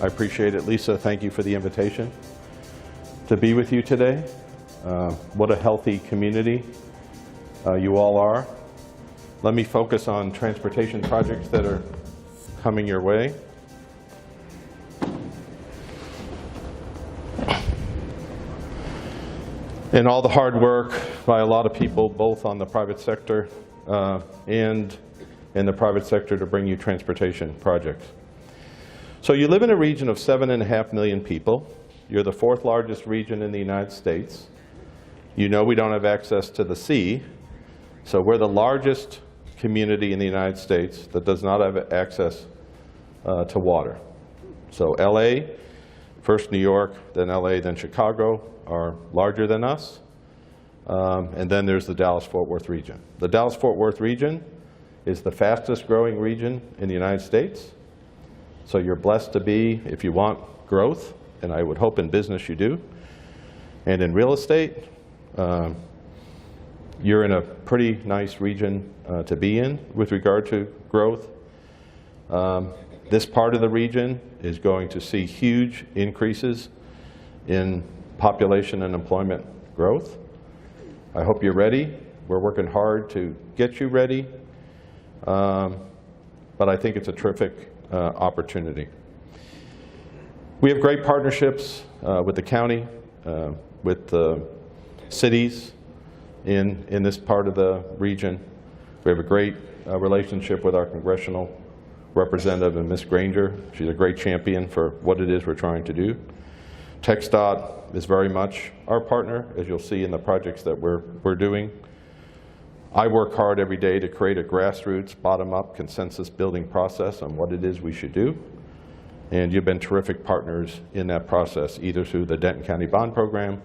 I appreciate it. Lisa, thank you for the invitation to be with you today. What a healthy community you all are. Let me focus on transportation projects that are coming your way. And all the hard work by a lot of people, both on the private sector and in the private sector, to bring you transportation projects. So you live in a region of 7.5 million people. You're the 4th largest region in the United States. You know we don't have access to the sea, so we're the largest community in the United States that does not have access to water. So LA, first New York, then LA, then Chicago are larger than us. And then there's the Dallas-Fort Worth region. The Dallas-Fort Worth region is the fastest growing region in the United States. So you're blessed to be, if you want growth, and I would hope in business you do, and in real estate, you're in a pretty nice region to be in with regard to growth. This part of the region is going to see huge increases in population and employment growth. I hope you're ready. We're working hard to get you ready, but I think it's a terrific opportunity. We have great partnerships with the county, with the cities in this part of the region. We have a great relationship with our congressional representative, and Ms. Granger. She's a great champion for what it is we're trying to do. TxDOT is very much our partner, as you'll see in the projects that we're doing. I work hard every day to create a grassroots, bottom-up consensus building process on what it is we should do. And you've been terrific partners in that process, either through the Denton County Bond Program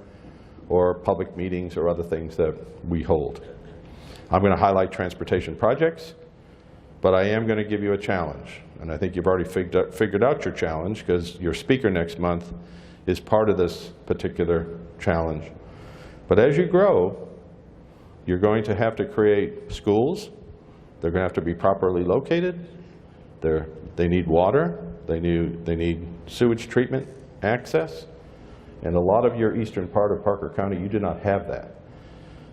or public meetings or other things that we hold. I'm going to highlight transportation projects, but I am going to give you a challenge. And I think you've already figured out your challenge, because your speaker next month is part of this particular challenge. But as you grow, you're going to have to create schools. They're going to have to be properly located. They need water. They need sewage treatment access. And a lot of your eastern part of Parker County, you do not have that.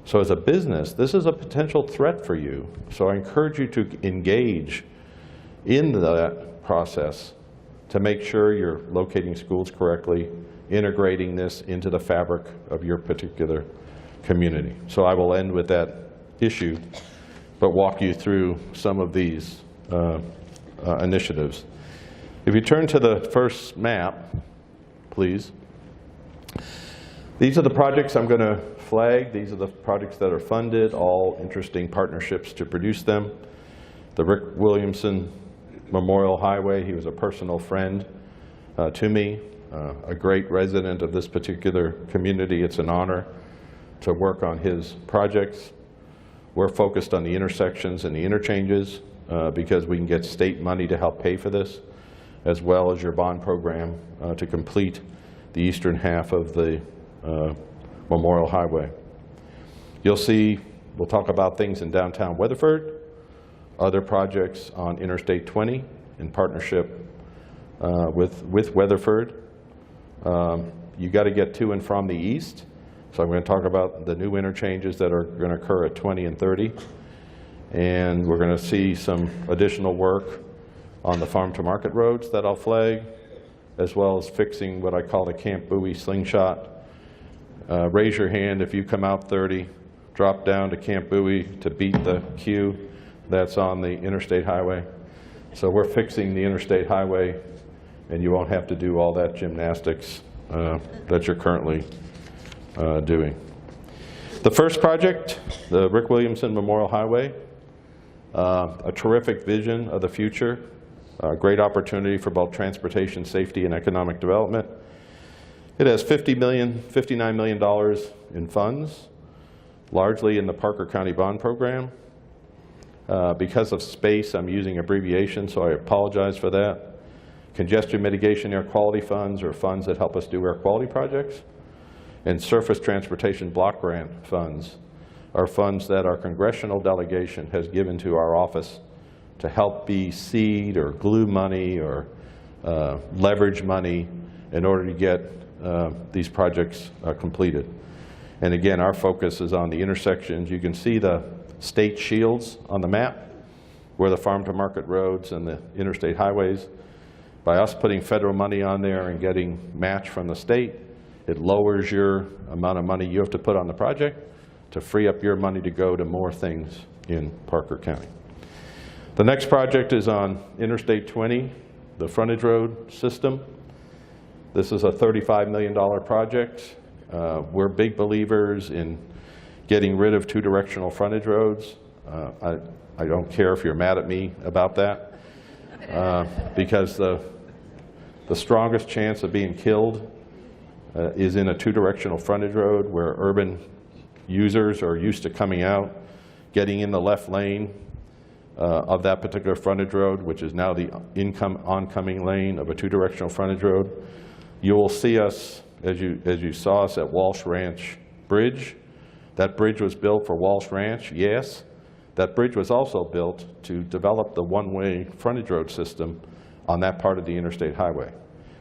So as a business, this is a potential threat for you. So I encourage you to engage in that process to make sure you're locating schools correctly, integrating this into the fabric of your particular community. So I will end with that issue, but walk you through some of these initiatives. If you turn to the first map, please. These are the projects I'm going to flag. These are the projects that are funded, all interesting partnerships to produce them. The Rick Williamson Memorial Highway, he was a personal friend to me, a great resident of this particular community. It's an honor to work on his projects. We're focused on the intersections and the interchanges because we can get state money to help pay for this, as well as your bond program to complete the eastern half of the Memorial Highway. You'll see, we'll talk about things in downtown Weatherford, other projects on Interstate 20 in partnership with Weatherford. You got to get to and from the east. So I'm going to talk about the new interchanges that are going to occur at 20 and 30. And we're going to see some additional work on the farm to market roads that I'll flag, as well as fixing what I call the Camp Bowie slingshot. Raise your hand if you come out 30, drop down to Camp Bowie to beat the queue that's on the interstate highway. So we're fixing the interstate highway, and you won't have to do all that gymnastics that you're currently doing. The first project, the Rick Williamson Memorial Highway, a terrific vision of the future, a great opportunity for both transportation safety and economic development. It has $59 million in funds, largely in the Parker County Bond Program. Because of space, I'm using abbreviation, so I apologize for that. Congestion mitigation air quality funds are funds that help us do air quality projects. And surface transportation block grant funds are funds that our congressional delegation has given to our office to help be seed or glue money or leverage money in order to get these projects completed. And again, our focus is on the intersections. You can see the state shields on the map, where the farm-to-market roads and the interstate highways. By us putting federal money on there and getting match from the state, it lowers your amount of money you have to put on the project to free up your money to go to more things in Parker County. The next project is on Interstate 20, the frontage road system. This is a $35 million project. We're big believers in getting rid of two-directional frontage roads. I don't care if you're mad at me about that, because the strongest chance of being killed is in a two-directional frontage road where urban users are used to coming out, getting in the left lane of that particular frontage road, which is now the oncoming lane of a two-directional frontage road. You will see us, as you saw us at Walsh Ranch Bridge. That bridge was built for Walsh Ranch, yes. That bridge was also built to develop the one-way frontage road system on that part of the interstate highway.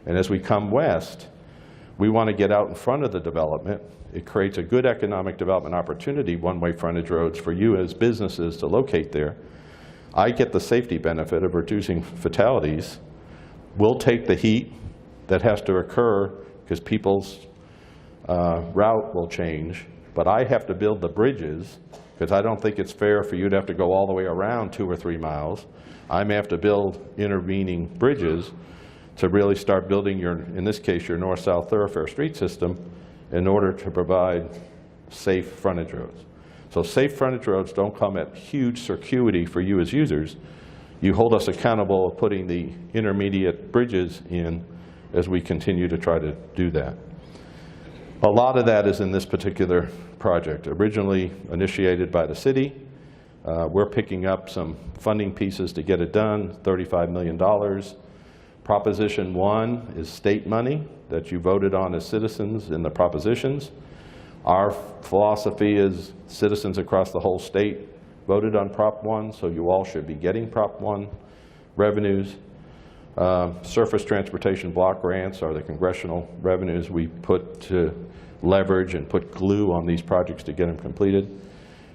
And as we come west, we want to get out in front of the development. It creates a good economic development opportunity, one-way frontage roads, for you as businesses to locate there. I get the safety benefit of reducing fatalities. We'll take the heat that has to occur because people's route will change, but I have to build the bridges because I don't think it's fair for you to have to go all the way around 2 or 3 miles. I may have to build intervening bridges to really start building your, in this case, your north-south thoroughfare street system in order to provide safe frontage roads. So safe frontage roads don't come at huge circuity for you as users. You hold us accountable of putting the intermediate bridges in as we continue to try to do that. A lot of that is in this particular project, originally initiated by the city. We're picking up some funding pieces to get it done, $35 million. Proposition 1 is state money that you voted on as citizens in the propositions. Our philosophy is citizens across the whole state voted on Prop 1, so you all should be getting Prop 1 revenues. Surface transportation block grants are the congressional revenues we put to leverage and put glue on these projects to get them completed.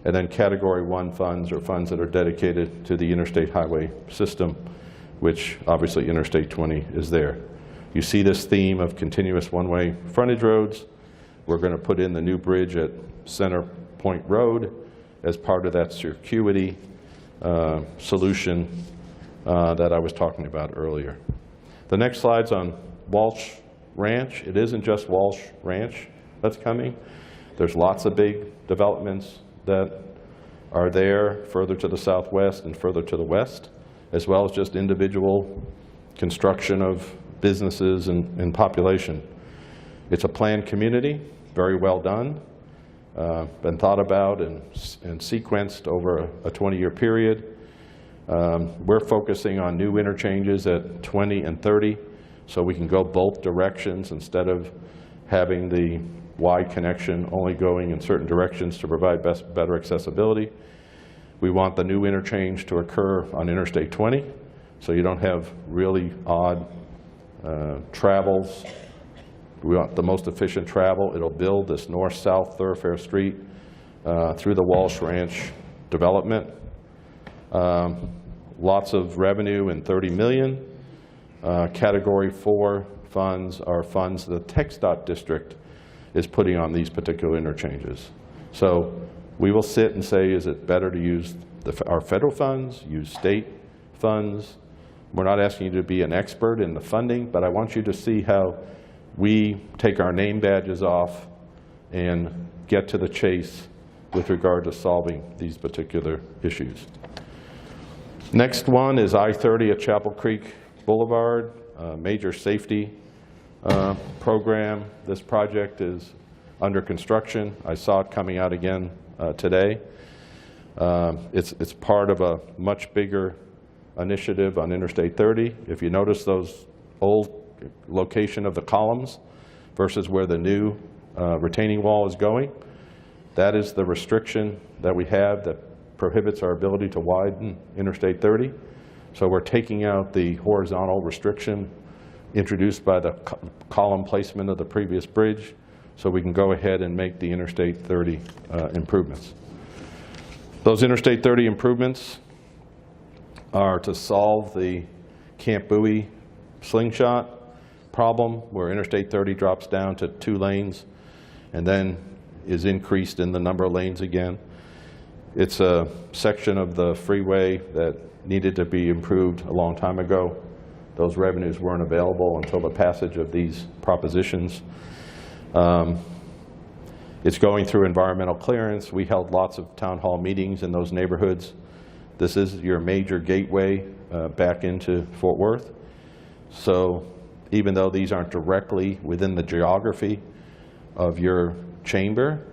And then Category 1 funds are funds that are dedicated to the interstate highway system, which obviously Interstate 20 is there. You see this theme of continuous one-way frontage roads. We're going to put in the new bridge at Center Point Road as part of that circuity solution that I was talking about earlier. The next slide's on Walsh Ranch. It isn't just Walsh Ranch that's coming. There's lots of big developments that are there further to the southwest and further to the west, as well as just individual construction of businesses and population. It's a planned community, very well done, been thought about and sequenced over a 20-year period. We're focusing on new interchanges at 20 and 30, so we can go both directions instead of having the wide connection only going in certain directions to provide better accessibility. We want the new interchange to occur on Interstate 20, so you don't have really odd travels. We want the most efficient travel. It'll build this north-south thoroughfare street through the Walsh Ranch development. Lots of revenue in $30 million. Category 4 funds are funds the TxDOT district is putting on these particular interchanges. So we will sit and say, is it better to use our federal funds, use state funds? We're not asking you to be an expert in the funding, but I want you to see how we take our name badges off and get to the chase with regard to solving these particular issues. Next one is I-30 at Chapel Creek Boulevard, major safety program. This project is under construction. I saw it coming out again today. It's part of a much bigger initiative on Interstate 30. If you notice those old location of the columns versus where the new retaining wall is going, that is the restriction that we have that prohibits our ability to widen Interstate 30. So we're taking out the horizontal restriction introduced by the column placement of the previous bridge, so we can go ahead and make the Interstate 30 improvements. Those Interstate 30 improvements are to solve the Camp Bowie slingshot problem, where Interstate 30 drops down to 2 lanes and then is increased in the number of lanes again. It's a section of the freeway that needed to be improved a long time ago. Those revenues weren't available until the passage of these propositions. It's going through environmental clearance. We held lots of town hall meetings in those neighborhoods. This is your major gateway back into Fort Worth. So even though these aren't directly within the geography of your chamber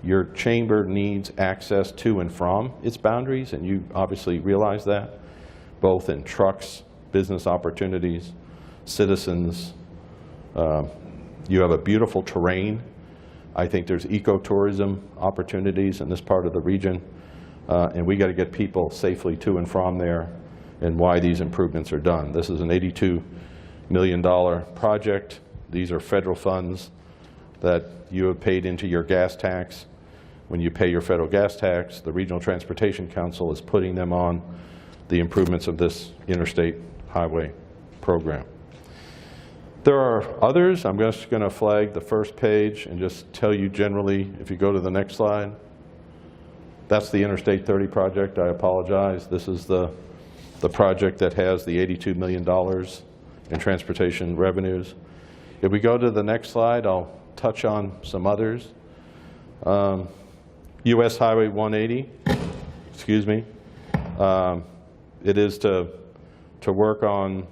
needs access to and from its boundaries, and you obviously realize that, both in trucks, business opportunities, citizens. You have a beautiful terrain. I think there's ecotourism opportunities in this part of the region, and we got to get people safely to and from there, and why these improvements are done. This is an $82 million project. These are federal funds that you have paid into your gas tax. When you pay your federal gas tax, the Regional Transportation Council is putting them on the improvements of this interstate highway program. There are others. I'm just going to flag the first page and just tell you generally, if you go to the next slide, that's the Interstate 30 project. I apologize. This is the project that has the $82 million in transportation revenues. If we go to the next slide, I'll touch on some others. US Highway 180, excuse me. It is to work on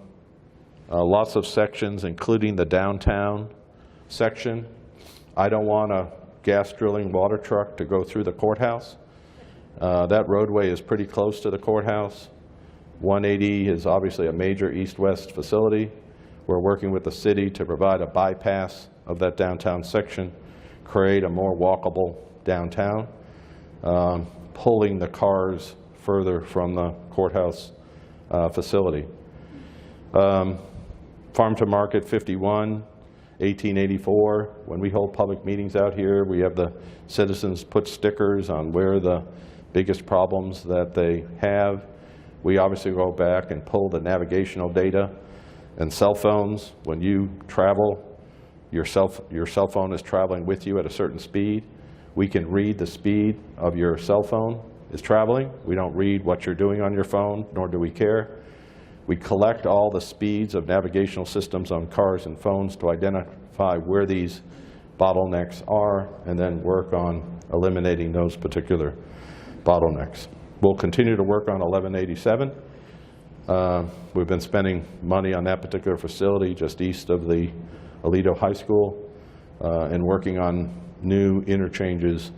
lots of sections, including the downtown section. I don't want a gas drilling water truck to go through the courthouse. That roadway is pretty close to the courthouse. 180 is obviously a major east-west facility. We're working with the city to provide a bypass of that downtown section, create a more walkable downtown, pulling the cars further from the courthouse facility. Farm to Market 51, 1884. When we hold public meetings out here, we have the citizens put stickers on where the biggest problems that they have. We obviously go back and pull the navigational data and cell phones. When you travel, your cell phone is traveling with you at a certain speed. We can read the speed of your cell phone is traveling. We don't read what you're doing on your phone, nor do we care. We collect all the speeds of navigational systems on cars and phones to identify where these bottlenecks are, and then work on eliminating those particular bottlenecks. We'll continue to work on 1187. We've been spending money on that particular facility just east of the Aledo High School, and working on new interchanges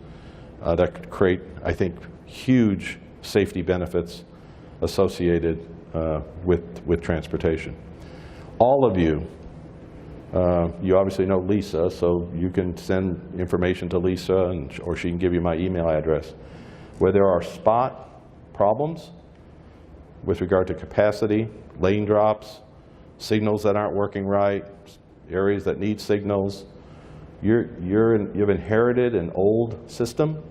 that could create, I think, huge safety benefits associated with transportation. All of you, you obviously know Lisa, so you can send information to Lisa, or she can give you my email address. Where there are spot problems with regard to capacity, lane drops, signals that aren't working right, areas that need signals, you've inherited an old system,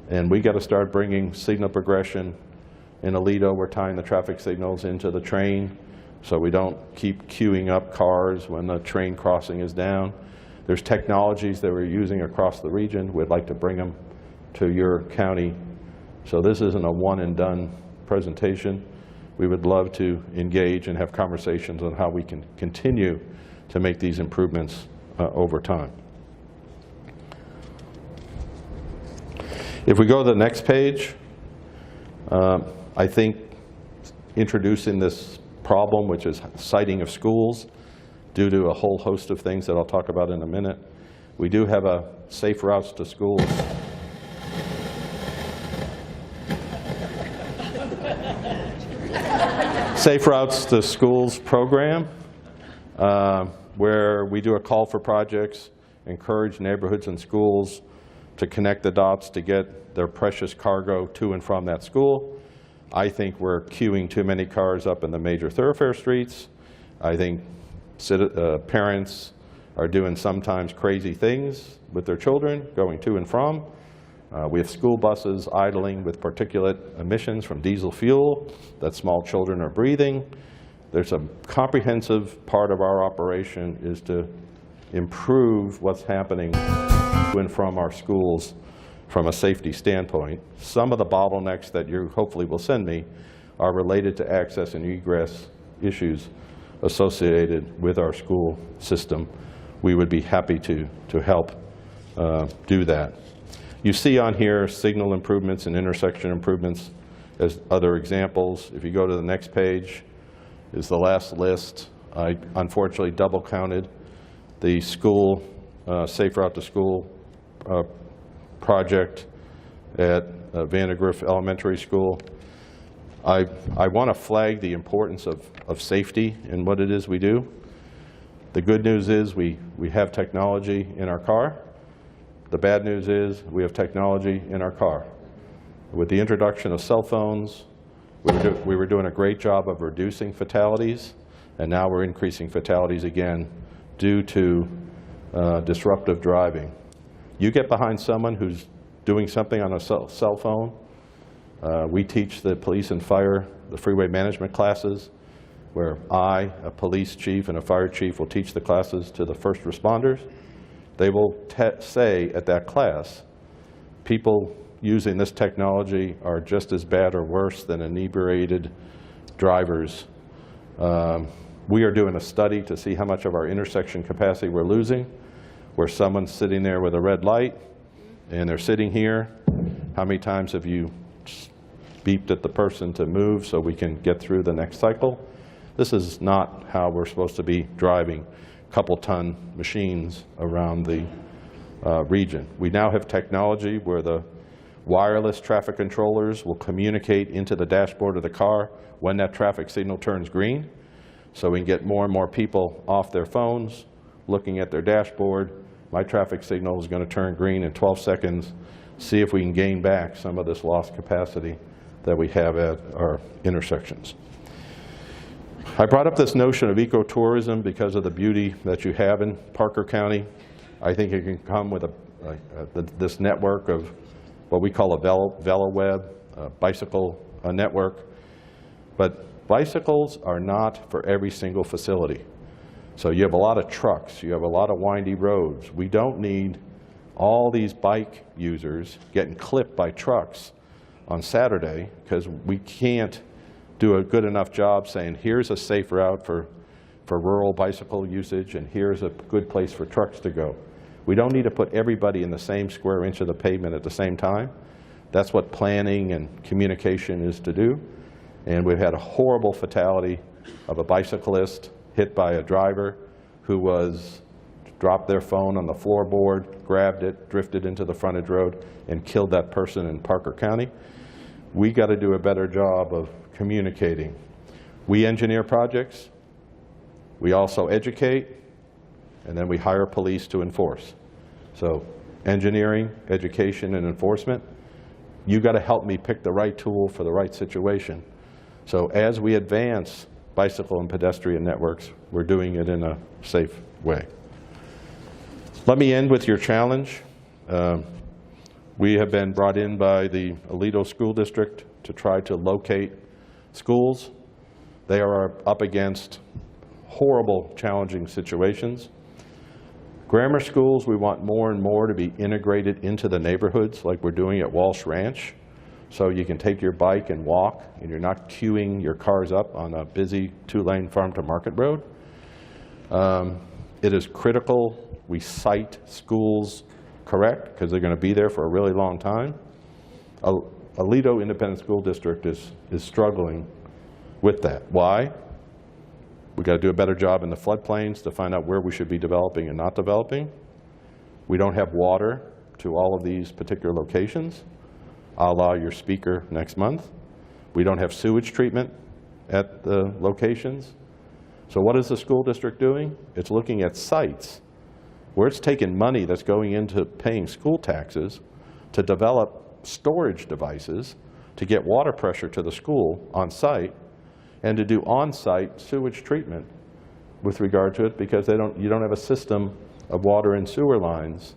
and we got to start bringing signal progression. In Aledo, we're tying the traffic signals into the train so we don't keep queuing up cars when the train crossing is down. There's technologies that we're using across the region. We'd like to bring them to your county. So this isn't a one and done presentation. We would love to engage and have conversations on how we can continue to make these improvements over time. If we go to the next page, I think introducing this problem, which is siting of schools, due to a whole host of things that I'll talk about in a minute. We do have a Safe Routes to Schools. Safe Routes to Schools program, where we do a call for projects, encourage neighborhoods and schools to connect the dots to get their precious cargo to and from that school. I think we're queuing too many cars up in the major thoroughfare streets. I think Parents are doing sometimes crazy things with their children, going to and from. We have school buses idling with particulate emissions from diesel fuel that small children are breathing. There's a comprehensive part of our operation is to improve what's happening to and from our schools from a safety standpoint. Some of the bottlenecks that you hopefully will send me are related to access and egress issues associated with our school system. We would be happy to help do that. You see on here signal improvements and intersection improvements as other examples. If you go to the next page, is the last list. I unfortunately double counted the school, Safe Route to School project at Vandergrift Elementary School. I want to flag the importance of safety in what it is we do. The good news is we have technology in our car. The bad news is we have technology in our car. With the introduction of cell phones, we were doing a great job of reducing fatalities, and now we're increasing fatalities again due to disruptive driving. You get behind someone who's doing something on a cell phone. We teach the police and fire the freeway management classes, where I, a police chief and a fire chief, will teach the classes to the first responders. They will say at that class, people using this technology are just as bad or worse than inebriated drivers. We are doing a study to see how much of our intersection capacity we're losing, where someone's sitting there with a red light and they're sitting here. How many times have you beeped at the person to move so we can get through the next cycle? This is not how we're supposed to be driving couple-ton machines around the region. We now have technology where the wireless traffic controllers will communicate into the dashboard of the car when that traffic signal turns green, so we can get more and more people off their phones looking at their dashboard. My traffic signal is going to turn green in 12 seconds. See if we can gain back some of this lost capacity that we have at our intersections. I brought up this notion of ecotourism because of the beauty that you have in Parker County. I think it can come with this network of what we call a VeloWeb, a bicycle network. But bicycles are not for every single facility. So you have a lot of trucks, you have a lot of windy roads. We don't need all these bike users getting clipped by trucks on Saturday, because we can't do a good enough job saying here's a safe route for rural bicycle usage and here's a good place for trucks to go. We don't need to put everybody in the same square inch of the pavement at the same time. That's what planning and communication is to do. And we've had a horrible fatality of a bicyclist hit by a driver who dropped their phone on the floorboard, grabbed it, drifted into the frontage road, and killed that person in Parker County. We got to do a better job of communicating. We engineer projects, we also educate, and then we hire police to enforce. So engineering, education, and enforcement, you got to help me pick the right tool for the right situation. So as we advance bicycle and pedestrian networks, we're doing it in a safe way. Let me end with your challenge. We have been brought in by the Aledo School District to try to locate schools. They are up against horrible, challenging situations. Grammar schools, we want more and more to be integrated into the neighborhoods like we're doing at Walsh Ranch. So you can take your bike and walk, and you're not queuing your cars up on a busy two-lane farm-to-market road. It is critical we site schools correct, because they're going to be there for a really long time. Aledo Independent School District is struggling with that. Why? We've got to do a better job in the floodplains to find out where we should be developing and not developing. We don't have water to all of these particular locations, a la your speaker next month. We don't have sewage treatment at the locations. So what is the school district doing? It's looking at sites where it's taking money that's going into paying school taxes to develop storage devices to get water pressure to the school on site and to do on-site sewage treatment with regard to it because you don't have a system of water and sewer lines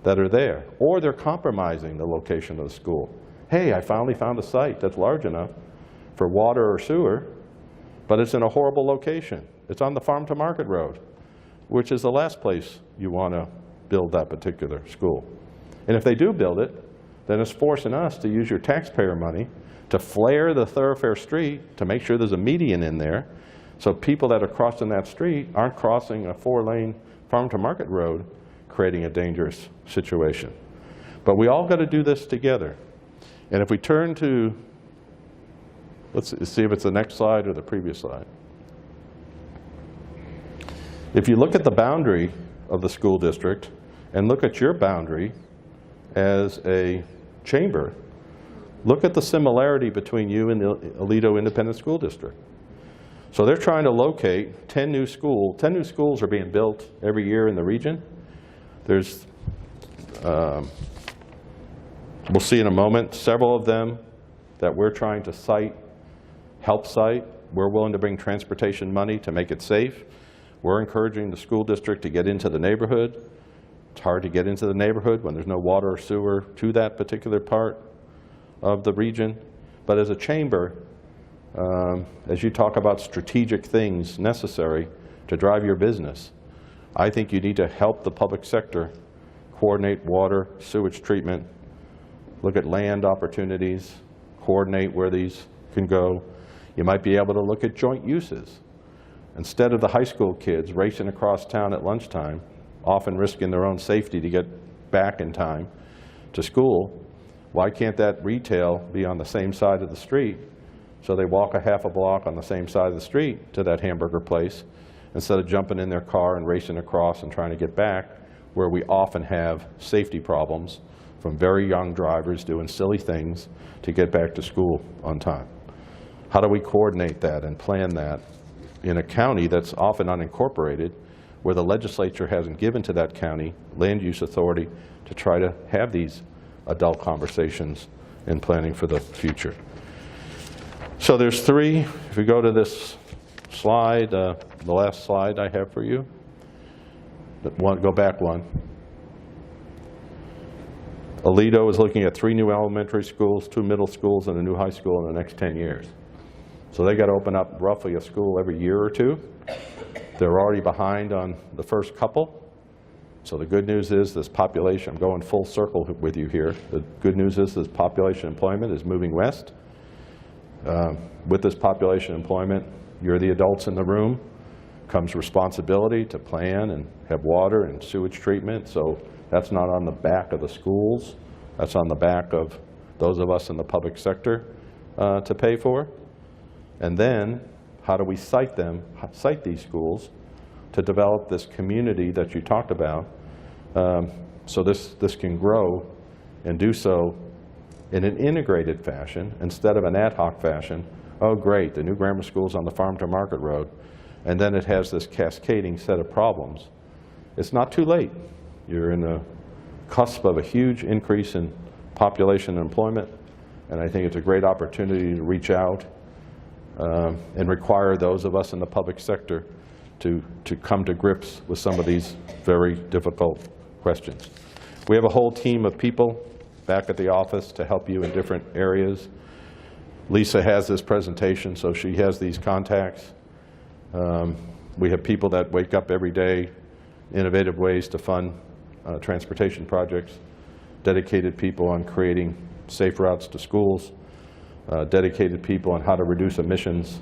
that are there. Or they're compromising the location of the school. Hey, I finally found a site that's large enough for water or sewer, but it's in a horrible location. It's on the Farm to Market Road, which is the last place you want to build that particular school. And if they do build it, then it's forcing us to use your taxpayer money to flare the thoroughfare street to make sure there's a median in there so people that are crossing that street aren't crossing a 4-lane Farm to Market Road, creating a dangerous situation. But we all got to do this together. And if we turn to, let's see if it's the next slide or the previous slide. If you look at the boundary of the school district and look at your boundary as a chamber, look at the similarity between you and the Aledo Independent School District. So they're trying to locate 10 new schools. 10 new schools are being built every year in the region. There's, we'll see in a moment, several of them that we're trying to site, help site. We're willing to bring transportation money to make it safe. We're encouraging the school district to get into the neighborhood. It's hard to get into the neighborhood when there's no water or sewer to that particular part of the region. But as a chamber, as you talk about strategic things necessary to drive your business, I think you need to help the public sector coordinate water, sewage treatment, look at land opportunities, coordinate where these can go. You might be able to look at joint uses. Instead of the high school kids racing across town at lunchtime, often risking their own safety to get back in time to school, why can't that retail be on the same side of the street so they walk a half a block on the same side of the street to that hamburger place instead of jumping in their car and racing across and trying to get back, where we often have safety problems from very young drivers doing silly things to get back to school on time. How do we coordinate that and plan that in a county that's often unincorporated, where the legislature hasn't given to that county land use authority to try to have these adult conversations in planning for the future? So there's three. If we go to this slide, the last slide I have for you, go back one. Aledo is looking at 3 new elementary schools, 2 middle schools, and a new high school in the next 10 years. So they got to open up roughly a school every year or two. They're already behind on the first couple. So the good news is this population, I'm going full circle with you here. The good news is this population employment is moving west. With this population employment, you're the adults in the room, comes responsibility to plan and have water and sewage treatment. So that's not on the back of the schools. That's on the back of those of us in the public sector to pay for. And then how do we site these schools to develop this community that you talked about, so this can grow and do so in an integrated fashion instead of an ad hoc fashion. Oh great, the new grammar school's on the Farm to Market Road, and then it has this cascading set of problems. It's not too late. You're in the cusp of a huge increase in population and employment, and I think it's a great opportunity to reach out and require those of us in the public sector to come to grips with some of these very difficult questions. We have a whole team of people back at the office to help you in different areas. Lisa has this presentation, so she has these contacts. We have people that wake up every day, innovative ways to fund transportation projects, dedicated people on creating safe routes to schools, dedicated people on how to reduce emissions,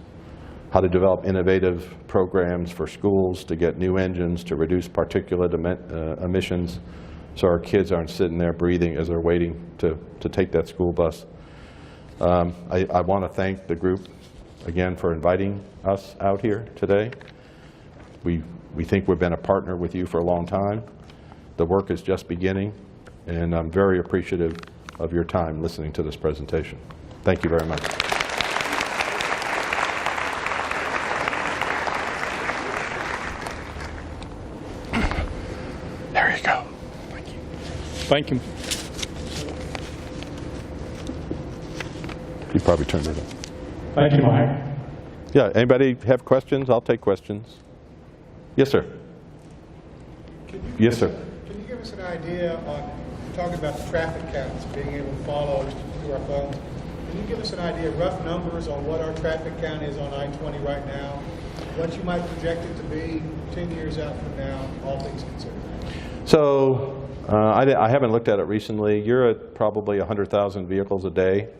how to develop innovative programs for schools to get new engines to reduce particulate emissions so our kids aren't sitting there breathing as they're waiting to take that school bus. I want to thank the group again for inviting us out here today. We think we've been a partner with you for a long time. The work is just beginning, and I'm very appreciative of your time listening to this presentation. Thank you very much. There you go. Thank you. Thank you. You probably turned it on. Thank you, Mike. Yeah, anybody have questions? I'll take questions. Yes, sir. Yes, sir. Can you give us an idea on, talking about the traffic counts, being able to follow through our phones, can you give us an idea, rough numbers on what our traffic count is on I-20 right now, what you might project it to be 10 years out from now, all things considered? So I haven't looked at it recently. You're at probably 100,000 vehicles a day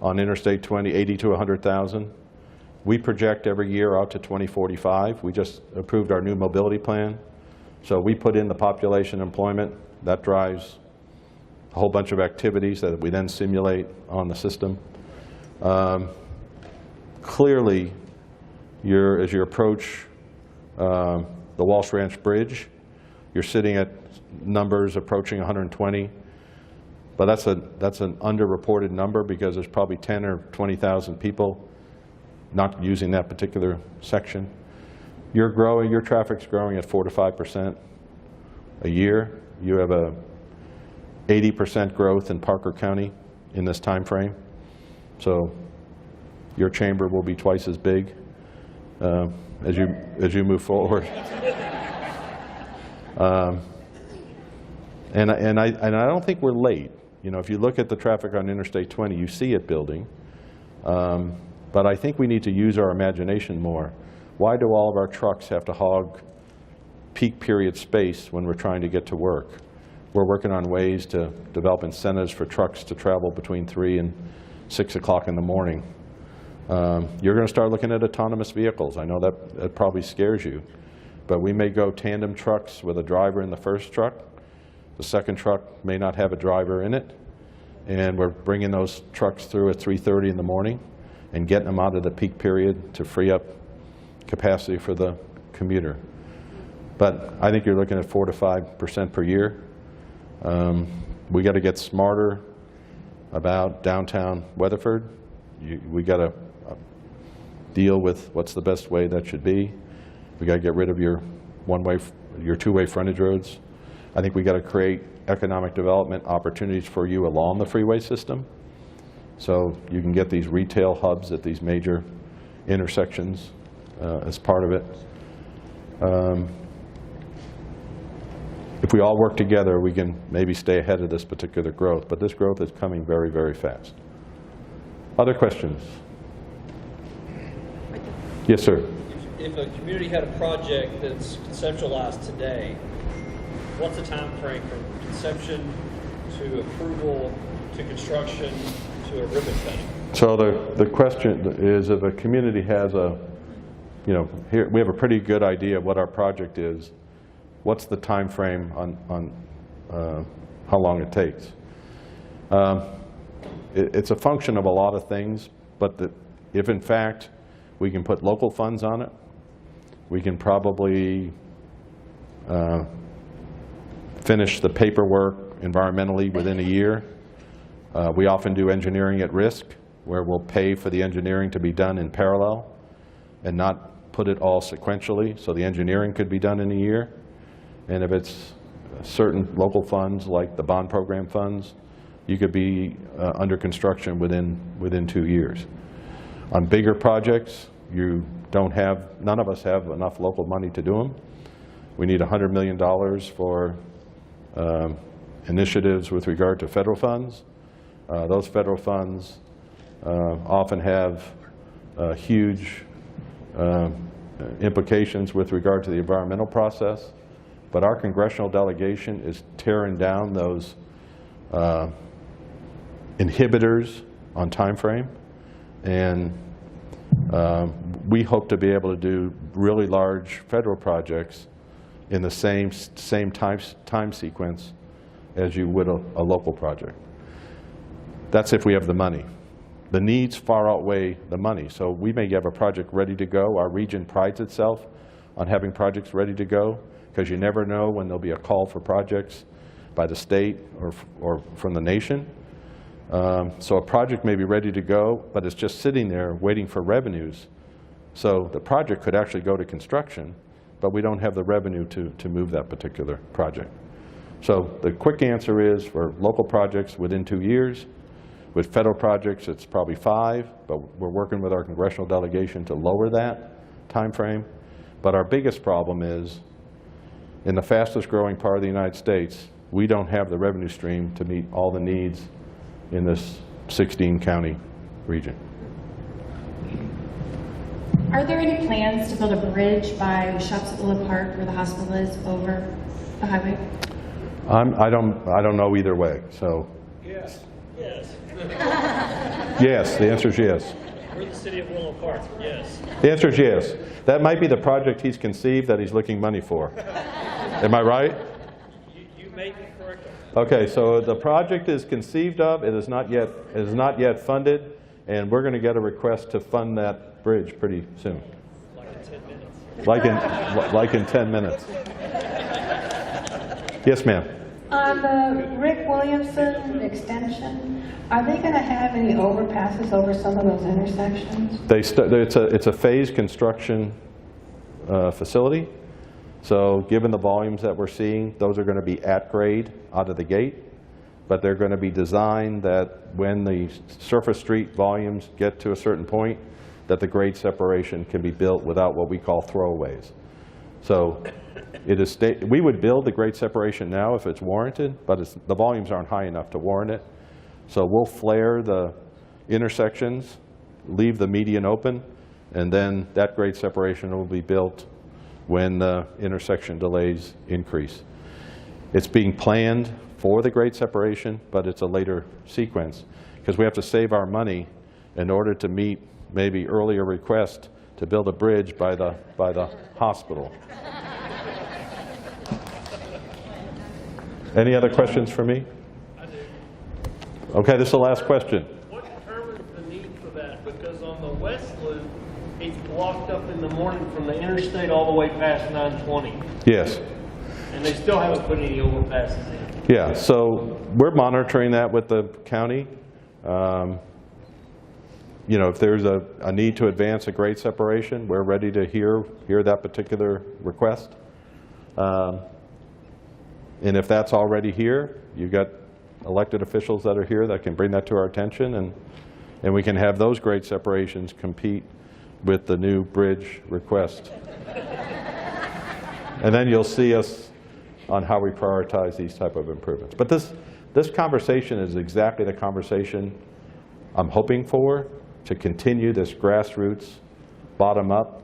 on Interstate 20, 80 to 100,000. We project every year out to 2045. We just approved our new mobility plan. So we put in the population employment. That drives a whole bunch of activities that we then simulate on the system. Clearly, as you approach the Walsh Ranch Bridge, you're sitting at numbers approaching 120. But that's an underreported number because there's probably 10 or 20,000 people not using that particular section. You're growing, your traffic's growing at 4 to 5% a year. You have a 80% growth in Parker County in this time frame. So your chamber will be twice as big as you move forward. And I don't think we're late. You know, if you look at the traffic on Interstate 20, you see it building. But I think we need to use our imagination more. Why do all of our trucks have to hog peak period space when we're trying to get to work? We're working on ways to develop incentives for trucks to travel between 3 and 6 o'clock in the morning. You're going to start looking at autonomous vehicles. I know that probably scares you. But we may go tandem trucks with a driver in the first truck. The second truck may not have a driver in it. And we're bringing those trucks through at 3:30 in the morning and getting them out of the peak period to free up capacity for the commuter. But I think you're looking at 4 to 5% per year. We got to get smarter about downtown Weatherford. We got to deal with what's the best way that should be. We got to get rid of your two-way frontage roads. I think we got to create economic development opportunities for you along the freeway system. So you can get these retail hubs at these major intersections as part of it. If we all work together, we can maybe stay ahead of this particular growth, but this growth is coming very, very fast. Other questions? Yes, sir. If a community had a project that's conceptualized today, what's the time frame from conception to approval to construction to a ribbon cutting? So the question is, if a community has here we have a pretty good idea of what our project is, what's the time frame on how long it takes? It's a function of a lot of things, but if in fact we can put local funds on it, we can probably finish the paperwork environmentally within a year. We often do engineering at risk, where we'll pay for the engineering to be done in parallel and not put it all sequentially, so the engineering could be done in a year. And if it's certain local funds, like the bond program funds, you could be under construction within 2 years. On bigger projects, none of us have enough local money to do them. We need $100 million for initiatives with regard to federal funds. Those federal funds often have huge implications with regard to the environmental process, but our congressional delegation is tearing down those inhibitors on time frame, and we hope to be able to do really large federal projects in the same time sequence as you would a local project. That's if we have the money. The needs far outweigh the money. So we may have a project ready to go. Our region prides itself on having projects ready to go, because you never know when there'll be a call for projects by the state or from the nation. So a project may be ready to go, but it's just sitting there waiting for revenues. So the project could actually go to construction, but we don't have the revenue to move that particular project. So the quick answer is, for local projects, within 2 years. With federal projects, it's probably 5, but we're working with our congressional delegation to lower that time frame. But our biggest problem is, in the fastest growing part of the United States, we don't have the revenue stream to meet all the needs in this 16 county region. Are there any plans to build a bridge by Shops at Willow Park where the hospital is over the highway? I don't know either way, so. Yes. Yes. Yes, the answer is yes. We're the city of Willow Park, yes. The answer is yes. That might be the project he's conceived that he's looking money for. Am I right? You may be correct. Okay, so the project is conceived of, it is not yet funded, and we're going to get a request to fund that bridge pretty soon. Like in 10 minutes. Like in 10 minutes. Yes, ma'am. On the Rick Williamson extension, are they going to have any overpasses over some of those intersections? It's a phased construction facility. So given the volumes that we're seeing, those are going to be at grade out of the gate. But they're going to be designed that when the surface street volumes get to a certain point, that the grade separation can be built without what we call throwaways. So we would build the grade separation now if it's warranted, but the volumes aren't high enough to warrant it. So we'll flare the intersections, leave the median open, and then that grade separation will be built when the intersection delays increase. It's being planned for the grade separation, but it's a later sequence because we have to save our money in order to meet maybe earlier request to build a bridge by the hospital. Any other questions for me? I do. Okay, this is the last question. What determines the need for that? Because on the west loop, it's blocked up in the morning from the interstate all the way past 920. Yes. And they still haven't put any overpasses in. Yeah, so we're monitoring that with the county. You know, if there's a need to advance a grade separation, we're ready to hear that particular request. And if that's already here, you've got elected officials that are here that can bring that to our attention, and we can have those grade separations compete with the new bridge request. And then you'll see us on how we prioritize these type of improvements. But this conversation is exactly the conversation I'm hoping for, to continue this grassroots, bottom up.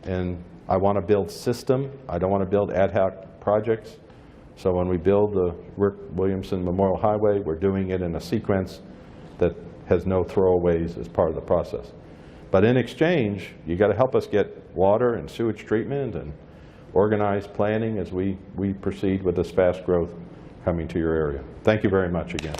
And I want to build system. I don't want to build ad hoc projects. So when we build the Rick Williamson Memorial Highway, we're doing it in a sequence that has no throwaways as part of the process. But in exchange, you got to help us get water and sewage treatment and organized planning as we proceed with this fast growth coming to your area. Thank you very much again.